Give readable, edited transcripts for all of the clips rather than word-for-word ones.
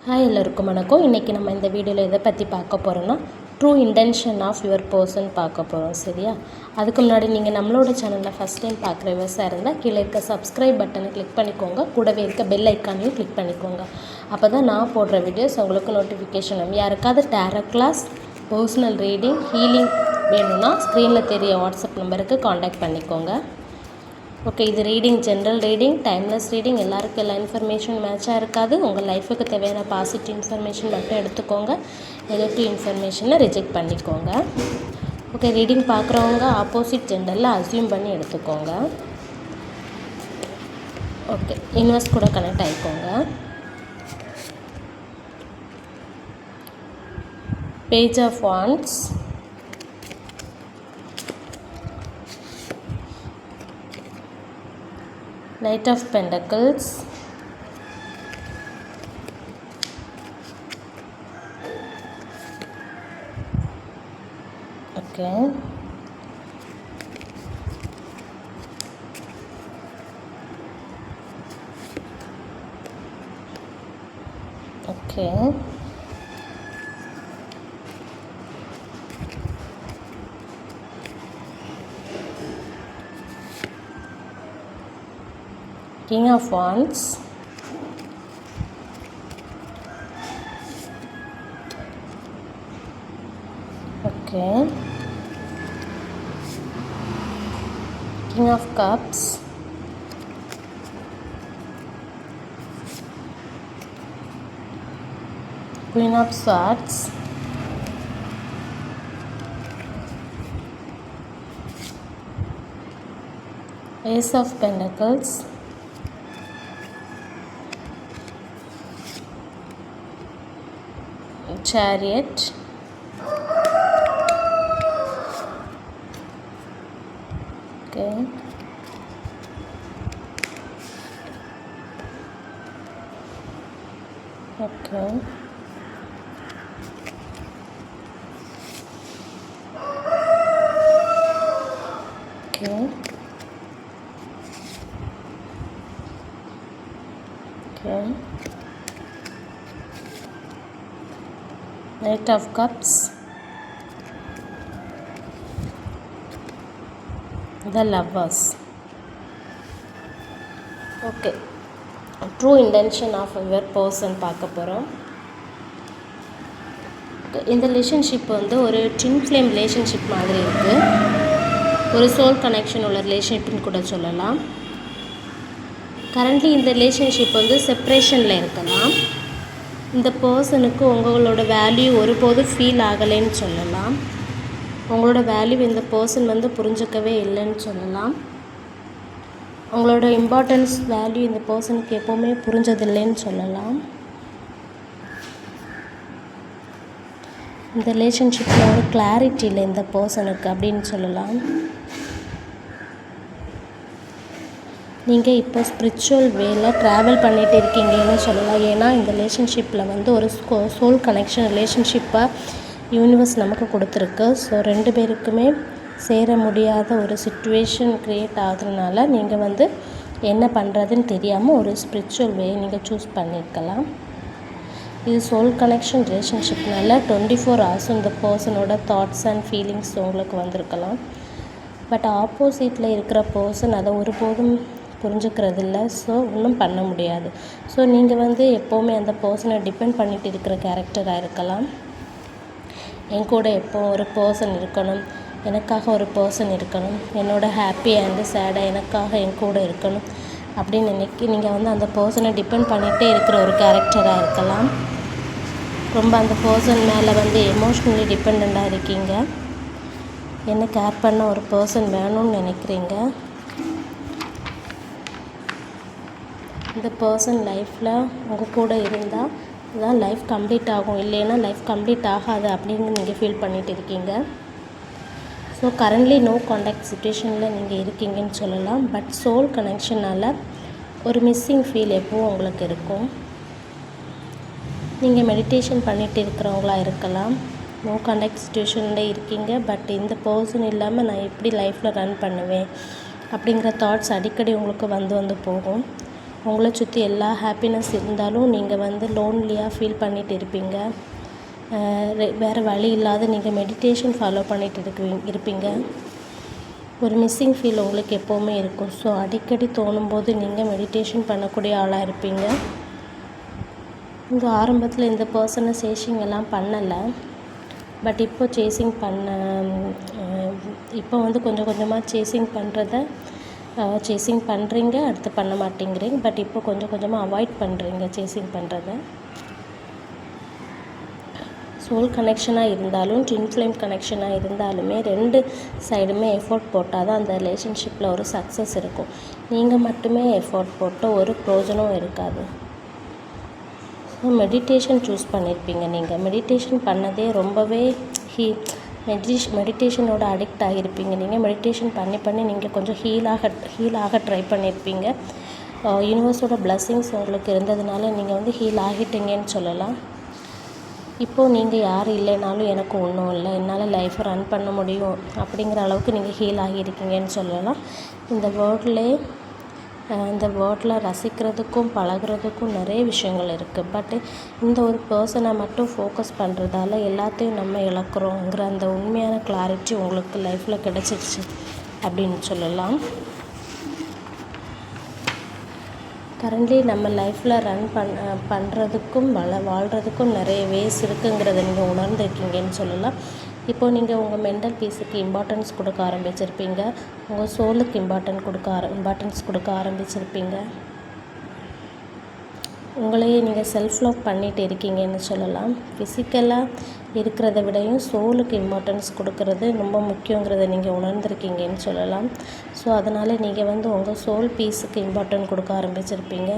Hi எல்லோருக்கும் வணக்கம். இன்றைக்கி நம்ம இந்த வீடியோவில் எதை பற்றி பார்க்க போகிறோன்னா true intention of your person பார்க்க போகிறோம். சரியா? அதுக்கு முன்னாடி நீங்கள் நம்மளோட சேனலில் ஃபஸ்ட் டைம் பார்க்குற விவசாயம் இருந்தால் கீழே இருக்க சப்ஸ்கிரைப் பட்டனை கிளிக் பண்ணிக்கோங்க. கூடவே இருக்க பெல் ஐக்கானையும் கிளிக் பண்ணிக்கோங்க. அப்போ தான் நான் போடுற வீடியோஸ் உங்களுக்கு நோட்டிஃபிகேஷன் வரும். யாருக்காவது tarot class, personal reading, healing வேணும்னா ஸ்க்ரீனில் தெரிய வாட்ஸ்அப் நம்பருக்கு காண்டாக்ட் பண்ணிக்கோங்க. ஓகே, இது reading, general reading, timeless reading. எல்லாருக்கும் எல்லா இன்ஃபர்மேஷன் மேட்சாக இருக்காது. உங்கள் லைஃபுக்கு தேவையான பாசிட்டிவ் இன்ஃபர்மேஷன் மட்டும் எடுத்துக்கோங்க. நெகட்டிவ் இன்ஃபர்மேஷனை ரிஜெக்ட் பண்ணிக்கோங்க. ஓகே, ரீடிங் பார்க்குறவங்க ஆப்போசிட் ஜெண்டரில் அஸ்யூம் பண்ணி எடுத்துக்கோங்க. ஓகே, யூனிவர்ஸ் கூட கனெக்ட் ஆகிக்கோங்க. Page of wands, Knight of Pentacles, okay, okay, King of Wands, okay, King of Cups, Queen of Swords, Ace of Pentacles, Chariot, okay, okay, okay, okay, Knight of Cups, the Lovers. Okay, true intention of your person பார்க்க போகிறோம். இந்த relationship வந்து ஒரு twin flame relationship மாதிரி இருக்குது. ஒரு soul connection உள்ள ரிலேஷன்ஷிப்னு கூட சொல்லலாம். கரண்ட்லி இந்த ரிலேஷன்ஷிப் வந்து செப்ரேஷனில் இருக்கலாம். இந்த பர்சனுக்கு உங்களோட வேல்யூ ஒருபோதும் ஃபீல் ஆகலைன்னு சொல்லலாம். உங்களோட வேல்யூ இந்த பர்சன் வந்து புரிஞ்சிக்கவே இல்லைன்னு சொல்லலாம். உங்களோட இம்பார்ட்டன்ஸ் வேல்யூ இந்த பர்சனுக்கு எப்போவுமே புரிஞ்சதில்லைன்னு சொல்லலாம். இந்த ரிலேஷன்ஷிப்பில் ஒரு கிளாரிட்டி இல்லை இந்த பர்சனுக்கு அப்படின்னு சொல்லலாம். நீங்கள் இப்போ ஸ்பிரிச்சுவல் வேல ட்ராவல் பண்ணிகிட்டு இருக்கீங்கன்னு சொல்லலாம். ஏன்னா இந்த ரிலேஷன்ஷிப்பில் வந்து ஒரு சோல் கனெக்ஷன் ரிலேஷன்ஷிப்பாக யூனிவர்ஸ் நமக்கு கொடுத்துருக்கு. ஸோ ரெண்டு பேருக்குமே சேர முடியாத ஒரு சிச்சுவேஷன் க்ரியேட் ஆகுறதுனால நீங்கள் வந்து என்ன பண்ணுறதுன்னு தெரியாமல் ஒரு ஸ்பிரிச்சுவல் வே நீங்கள் சூஸ் பண்ணியிருக்கலாம். இது சோல் கனெக்ஷன் ரிலேஷன்ஷிப்னால 24 hours இந்த பர்சனோட தாட்ஸ் அண்ட் ஃபீலிங்ஸ் உங்களுக்கு வந்திருக்கலாம். பட் ஆப்போசிட்டில் இருக்கிற பர்சன் அதை ஒருபோதும் புரிஞ்சுக்கிறதில்ல. ஸோ ஒன்றும் பண்ண முடியாது. ஸோ நீங்கள் வந்து எப்போவுமே அந்த பர்சனை டிபெண்ட் பண்ணிட்டு இருக்கிற கேரக்டராக இருக்கலாம். என் கூட எப்போ ஒரு பர்சன் இருக்கணும், எனக்காக ஒரு பர்சன் இருக்கணும், என்னோடய ஹாப்பி அண்டு சேடாக எனக்காக என் கூட இருக்கணும் அப்படின்னு நீங்கள் வந்து அந்த பர்சனை டிபெண்ட் பண்ணிகிட்டே இருக்கிற ஒரு கேரக்டராக இருக்கலாம். ரொம்ப அந்த பர்சன் மேலே வந்து எமோஷ்னலி டிபெண்ட்டாக இருக்கீங்க. என்ன கேர் பண்ண ஒரு பர்சன் வேணும்னு நினைக்கிறீங்க. இந்த பர்சன் லைஃப்பில் உங்கள் கூட இருந்தால் தான் லைஃப் கம்ப்ளீட் ஆகும், இல்லைன்னா லைஃப் கம்ப்ளீட் ஆகாது அப்படின்னு நீங்கள் ஃபீல் பண்ணிகிட்டு இருக்கீங்க. ஸோ கரண்ட்லி நோ காண்டாக்ட் சுச்சுவேஷனில் நீங்கள் இருக்கீங்கன்னு சொல்லலாம். பட் சோல் கனெக்ஷனால் ஒரு மிஸ்ஸிங் ஃபீல் எப்போவும் உங்களுக்கு இருக்கும். நீங்கள் மெடிடேஷன் பண்ணிகிட்டு இருக்கிறவங்களா இருக்கலாம். நோ காண்டாக்ட் சுச்சுவேஷனில் இருக்கீங்க. பட் இந்த பர்சன் இல்லாமல் நான் எப்படி லைஃப்பில் ரன் பண்ணுவேன் அப்படிங்கிற தாட்ஸ் அடிக்கடி உங்களுக்கு வந்து போகும். உங்களை சுற்றி எல்லா ஹாப்பினஸ் இருந்தாலும் நீங்கள் வந்து லோன்லியாக ஃபீல் பண்ணிகிட்டு இருப்பீங்க. வேறு வழி இல்லாத நீங்கள் மெடிடேஷன் ஃபாலோ பண்ணிகிட்டு இருப்பீங்க. ஒரு மிஸ்ஸிங் ஃபீல் உங்களுக்கு எப்போவுமே இருக்கும். ஸோ அடிக்கடி தோணும்போது நீங்கள் மெடிடேஷன் பண்ணக்கூடிய ஆளாக இருப்பீங்க. இங்கே ஆரம்பத்தில் இந்த பர்சனை சேசிங் எல்லாம் பண்ணலை. பட் இப்போ சேசிங் இப்போ வந்து கொஞ்சம் கொஞ்சமாக சேசிங் பண்ணுறீங்க, அடுத்து பண்ண மாட்டேங்கிறீங்க. பட் இப்போ கொஞ்சம் கொஞ்சமாக அவாய்ட் பண்ணுறீங்க சேசிங் பண்ணுறத. சோல் கனெக்ஷனாக இருந்தாலும் ட்வின் ஃப்ளேம் கனெக்ஷனாக இருந்தாலுமே 2 சைடுமே எஃபோர்ட் போட்டால் தான் அந்த ரிலேஷன்ஷிப்பில் ஒரு சக்ஸஸ் இருக்கும். நீங்கள் மட்டுமே எஃபோர்ட் போட்டு ஒரு ப்ரோஜனம் இருக்காது. ஸோ மெடிடேஷன் சூஸ் பண்ணியிருப்பீங்க. நீங்கள் மெடிடேஷன் பண்ணதே ரொம்பவே மெடிடேஷனோட அடிக்ட் ஆகியிருப்பீங்க. நீங்கள் மெடிடேஷன் பண்ணி நீங்கள் கொஞ்சம் ஹீல் ஆக ட்ரை பண்ணியிருப்பீங்க. யூனிவர்ஸோட பிளெஸ்ஸிங்ஸ் உங்களுக்கு இருந்ததுனால நீங்கள் வந்து ஹீல் ஆகிட்டீங்கன்னு சொல்லலாம். இப்போது நீங்கள் யார் இல்லைனாலும் எனக்கு ஒன்றும் இல்லை, என்னால் லைஃப்பை ரன் பண்ண முடியும் அப்படிங்கிற அளவுக்கு நீங்கள் ஹீல் ஆகியிருக்கீங்கன்னு சொல்லலாம். இந்த வேர்டில் ரசிக்கிறதுக்கும் பழகிறதுக்கும் நிறைய விஷயங்கள் இருக்குது. பட் இந்த ஒரு பர்சனை மட்டும் ஃபோக்கஸ் பண்ணுறதால எல்லாத்தையும் நம்ம இழக்கிறோங்கிற அந்த உண்மையான கிளாரிட்டி உங்களுக்கு லைஃப்பில் கிடச்சிருச்சு அப்படின்னு சொல்லலாம். கரண்ட்லி நம்ம லைஃப்பில் ரன் பண்ணுறதுக்கும் வாழ்கிறதுக்கும் நிறைய வேஸ் இருக்குங்கிறத நீங்கள் உணர்ந்துருக்கீங்கன்னு சொல்லலாம். இப்போது நீங்கள் உங்கள் மென்டல் பீஸுக்கு இம்பார்ட்டன்ஸ் கொடுக்க ஆரம்பிச்சிருப்பீங்க. உங்கள் சோலுக்கு இம்பார்ட்டன்ஸ் கொடுக்க ஆரம்பிச்சிருப்பீங்க. உங்களையே நீங்கள் செல்ஃப் லவ் பண்ணிகிட்டு இருக்கீங்கன்னு சொல்லலாம். ஃபிசிக்கலாக இருக்கிறத விடையும் சோலுக்கு இம்பார்ட்டன்ஸ் கொடுக்கறது ரொம்ப முக்கியங்கிறத நீங்கள் உணர்ந்துருக்கீங்கன்னு சொல்லலாம். ஸோ அதனால் நீங்கள் வந்து உங்கள் சோல் பீஸுக்கு இம்பார்ட்டன்ட் கொடுக்க ஆரம்பிச்சிருப்பீங்க.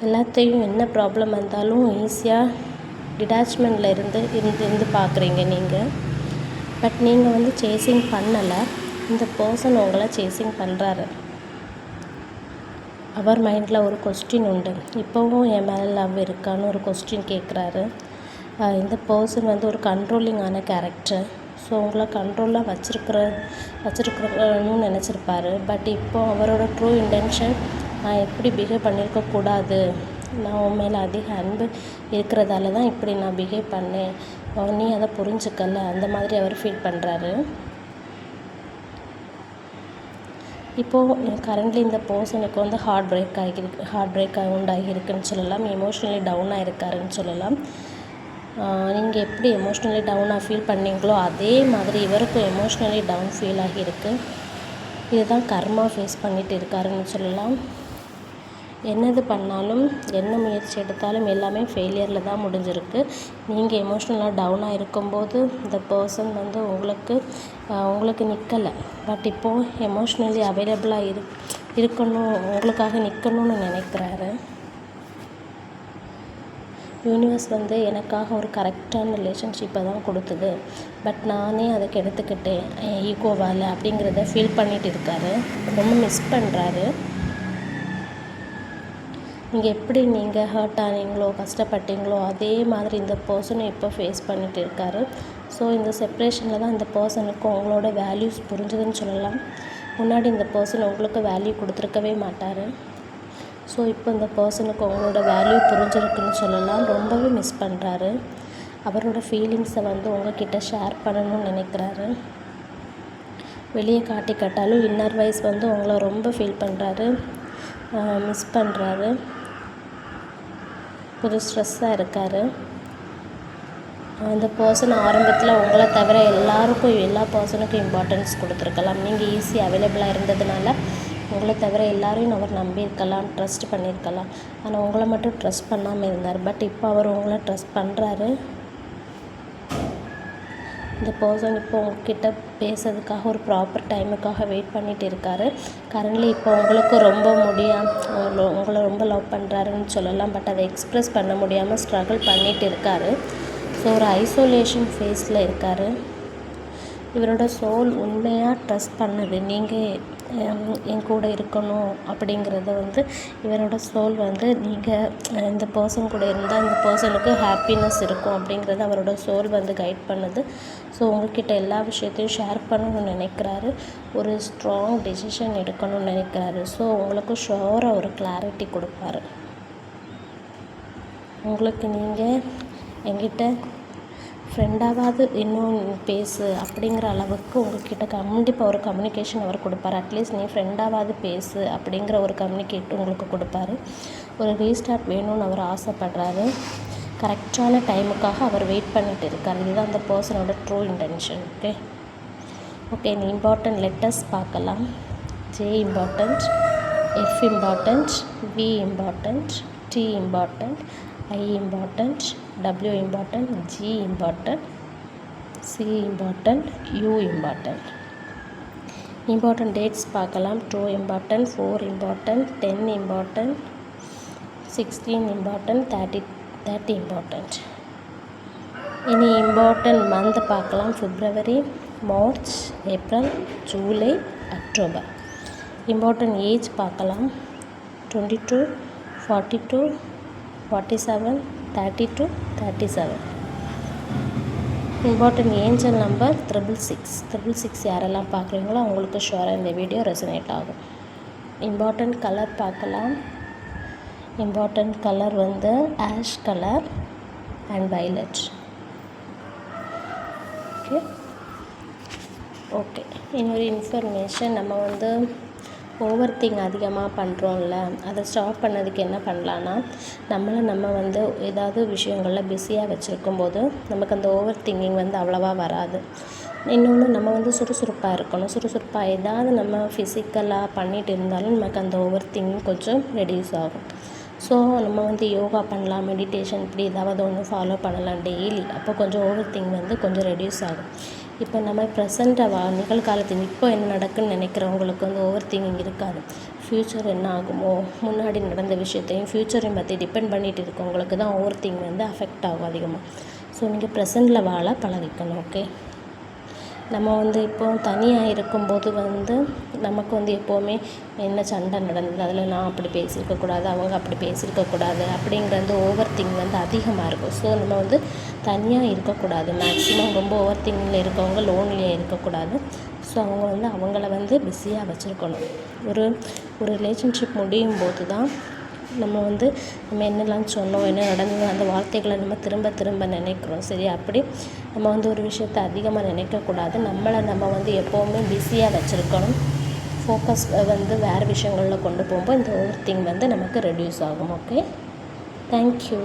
எல்லாத்தையும் என்ன ப்ராப்ளம் வந்தாலும் ஈஸியாக டிட்டாச்மெண்ட்டில் இருந்து பார்க்குறீங்க நீங்கள். பட் நீங்கள் வந்து சேசிங் பண்ணலை, இந்த பர்சன் உங்களை சேசிங் பண்ணுறாரு. அவர் மைண்டில் ஒரு கொஸ்டின் உண்டு. இப்போவும் என் மேலே லவ் இருக்கான்னு ஒரு கொஸ்டின் கேட்குறாரு. இந்த பர்சன் வந்து ஒரு கண்ட்ரோலிங்கான கேரக்டர். ஸோ உங்களை கண்ட்ரோலாக வச்சுருக்கணும்னு நினச்சிருப்பாரு. பட் இப்போது அவரோட ட்ரூ இன்டென்ஷன், நான் எப்படி பிஹேவ் பண்ணியிருக்கக்கூடாது, நான் உன் மேலே அதிக அன்பு இருக்கிறதால தான் இப்படி நான் பிஹேவ் பண்ணேன், நீ அதை புரிஞ்சுக்கல, அந்த மாதிரி அவர் ஃபீல் பண்ணுறாரு. இப்போது கரண்ட்லி இந்த பர்சனுக்கு வந்து ஹார்ட் பிரேக் உண்டாகியிருக்குன்னு சொல்லலாம். எமோஷ்னலி டவுனாக இருக்காருன்னு சொல்லலாம். நீங்கள் எப்படி எமோஷ்னலி டவுனாக ஃபீல் பண்ணீங்களோ அதே மாதிரி இவருக்கும் எமோஷ்னலி டவுன் ஃபீல் ஆகியிருக்கு. இதுதான் கர்மா ஃபேஸ் பண்ணிகிட்டு இருக்காருன்னு சொல்லலாம். என்னது பண்ணாலும் என்ன முயற்சி எடுத்தாலும் எல்லாமே ஃபெயிலியரில் தான் முடிஞ்சிருக்கு. நீங்கள் எமோஷ்னலாக டவுனாக இருக்கும்போது இந்த பர்சன் வந்து உங்களுக்கு நிற்கலை. பட் இப்போது எமோஷ்னலி அவைலபிளாக இருக்கணும், உங்களுக்காக நிற்கணும்னு நினைக்கிறாரு. யூனிவர்ஸ் வந்து எனக்காக ஒரு கரெக்டான ரிலேஷன்ஷிப்பை தான் கொடுத்தது, பட் நானே அதை கெடுத்துக்கிட்டேன் என் ஈகோவால் அப்படிங்கிறத ஃபீல் பண்ணிகிட்டு இருக்காரு. ரொம்ப மிஸ் பண்ணுறாரு. நீங்கள் ஹர்ட் ஆனீங்களோ கஷ்டப்பட்டீங்களோ அதே மாதிரி இந்த பர்சனும் இப்போ ஃபேஸ் பண்ணிகிட்டு இருக்காரு. ஸோ இந்த செப்ரேஷனில் தான் இந்த பர்சனுக்கு உங்களோட வேல்யூஸ் புரிஞ்சுதுன்னு சொல்லலாம். முன்னாடி இந்த பர்சன் உங்களுக்கு வேல்யூ கொடுத்துருக்கவே மாட்டார். ஸோ இப்போ இந்த பர்சனுக்கு உங்களோட வேல்யூ புரிஞ்சிருக்குன்னு சொல்லலாம். ரொம்பவே மிஸ் பண்ணுறாரு. அவரோட ஃபீலிங்ஸை வந்து உங்ககிட்ட ஷேர் பண்ணணும்னு நினைக்கிறாரு. வெளியே காட்டிக்கட்டாலும் இன்னர் வைஸ் வந்து உங்களை ரொம்ப ஃபீல் பண்ணுறாரு, மிஸ் பண்ணுறாரு. கொஞ்சம் ஸ்ட்ரெஸ்ஸாக இருக்கார். இந்த பர்சன் ஆரம்பத்தில் உங்களை தவிர எல்லா பர்சனுக்கும் இம்பார்ட்டன்ஸ் கொடுத்துருக்கலாம். நீங்கள் ஈஸி அவைலபிளாக இருந்ததுனால உங்களை தவிர எல்லாரையும் அவர் நம்பியிருக்கலாம், ட்ரஸ்ட் பண்ணியிருக்கலாம். ஆனால் உங்களை மட்டும் ட்ரஸ்ட் பண்ணாமல் இருந்தார். பட் இப்போ அவர் உங்களை ட்ரஸ்ட் பண்ணுறாரு. இந்த பர்சன் இப்போ உங்ககிட்ட பேசுறதுக்காக ஒரு ப்ராப்பர் டைமுக்காக வெயிட் பண்ணிகிட்டு இருக்கார். கரண்ட்லி இப்போ உங்களுக்கு உங்களை ரொம்ப லவ் பண்ணுறாருன்னு சொல்லலாம். பட் அதை எக்ஸ்ப்ரெஸ் பண்ண முடியாமல் ஸ்ட்ரகிள் பண்ணிகிட்டு இருக்கார். ஸோ ஒரு ஐசோலேஷன் ஃபேஸில் இருக்கார். இவரோட சோல் உண்மையாக ட்ரஸ்ட் பண்ணுது நீங்கள் என் கூட இருக்கணும் அப்படிங்கிறத வந்து இவரோட சோல் வந்து நீங்கள் இந்த பர்சன் கூட இருந்தால் இந்த பர்சனுக்கு ஹாப்பினஸ் இருக்கும் அப்படிங்கிறத அவரோட சோல் வந்து கைட் பண்ணுது. ஸோ உங்கள்கிட்ட எல்லா விஷயத்தையும் ஷேர் பண்ணணும்னு நினைக்கிறாரு. ஒரு ஸ்ட்ராங் டெசிஷன் எடுக்கணும்னு நினைக்கிறாரு. ஸோ உங்களுக்கு ஷுவராக ஒரு கிளாரிட்டி கொடுப்பாரு. உங்களுக்கு நீங்கள் என்கிட்ட ஃப்ரெண்டாவது இன்னும் பேசு அப்படிங்கிற அளவுக்கு உங்கள்கிட்ட கண்டிப்பாக ஒரு கம்யூனிகேஷன் அவர் கொடுப்பார். அட்லீஸ்ட் நீ ஃப்ரெண்டாவது பேசு அப்படிங்கிற ஒரு கம்யூனிகேட் உங்களுக்கு கொடுப்பாரு. ஒரு ரீஸ்டார்ட் வேணும்னு அவர் ஆசைப்படுறாரு. கரெக்டான டைமுக்காக அவர் வெயிட் பண்ணிகிட்டு இருக்கார். இதுதான் அந்த பர்சனோட ட்ரூ இன்டென்ஷன். ஓகே இந்த இம்பார்ட்டன்ட் லெட்டர்ஸ் பார்க்கலாம். J important, F important, V important, T important, I important, W important, G important, C important, U important. Important dates பார்க்கலாம். 2 important, 4 important, 10 important, 16 important, 30 important. இனி important month பார்க்கலாம். February, March, April, July, October. Important age பார்க்கலாம். 22, 42, 47, 32, 37. Important angel number 666. யாரெல்லாம் பார்க்குறீங்களோ அவங்களுக்கு ஷுவராக இந்த video resonate ஆகும். Important colour பார்க்கலாம். Important colour வந்து ash colour and violet. Okay இன்னொரு இன்ஃபர்மேஷன், நம்ம வந்து ஓவர் திங்க் அதிகமாக பண்ணுறோம்ல, அதை ஸ்டாப் பண்ணதுக்கு என்ன பண்ணலான்னா, நம்ம வந்து ஏதாவது விஷயங்களில் பிஸியாக வச்சுருக்கும் போது நமக்கு அந்த ஓவர் திங்கிங் வந்து அவ்வளோவா வராது. இன்னொன்று நம்ம வந்து சுறுசுறுப்பாக இருக்கணும். சுறுசுறுப்பாக ஏதாவது நம்ம ஃபிசிக்கலாக பண்ணிகிட்டு இருந்தாலும் நமக்கு அந்த ஓவர் திங்கிங் கொஞ்சம் ரெடியூஸ் ஆகும். ஸோ நம்ம வந்து யோகா பண்ணலாம், மெடிடேஷன் இப்படி ஏதாவது ஒன்று ஃபாலோ பண்ணலாம் டெய்லி. அப்போ கொஞ்சம் ஓவர் திங்க் வந்து கொஞ்சம் ரெடியூஸ் ஆகும். இப்போ நம்ம ப்ரெசண்ட்டாக நிகழ்காலத்தில் இப்போ என்ன நடக்குன்னு நினைக்கிறவங்களுக்கு வந்து ஓவர் திங்கிங் இருக்காது. ஃப்யூச்சர் என்ன ஆகுமோ, முன்னாடி நடந்த விஷயத்தையும் ஃப்யூச்சரையும் பற்றி டிபெண்ட் பண்ணிகிட்டு இருக்கவங்களுக்கு தான் ஓவர் திங்க் வந்து அஃபெக்ட் ஆகும் அதிகமாக. ஸோ நீங்கள் ப்ரெசண்டில் வாழ பழகிக்கணும். ஓகே நம்ம வந்து இப்போது தனியாக இருக்கும்போது வந்து நமக்கு வந்து எப்போவுமே என்ன சண்டை நடந்தது, அதில் நான் அப்படி பேசியிருக்கக்கூடாது, அவங்க அப்படி பேசியிருக்கக்கூடாது அப்படிங்கிற அந்த ஓவர் திங்க் வந்து அதிகமாக இருக்கும். ஸோ நம்ம வந்து தனியாக இருக்கக்கூடாது. மேக்ஸிமம் ரொம்ப ஓவர் திங்கில் இருக்கவங்க லோன்லியாக இருக்கக்கூடாது. ஸோ அவங்க வந்து அவங்கள வந்து பிஸியாக வச்சுருக்கணும். ஒரு ரிலேஷன்ஷிப் முடியும் போது தான் நம்ம என்னெல்லாம் சொன்னோம், என்ன நடந்தது, அந்த வார்த்தைகளை நம்ம திரும்ப நினைக்கிறோம். சரி, அப்படி நம்ம வந்து ஒரு விஷயத்தை அதிகமாக நினைக்கக்கூடாது. நம்ம வந்து எப்போவுமே பிஸியாக வச்சுருக்கணும். ஃபோக்கஸ் வந்து வேறு விஷயங்களில் கொண்டு போகும்போது இந்த ஓவர் திங்க் வந்து நமக்கு ரெடியூஸ் ஆகும். Okay, thank you.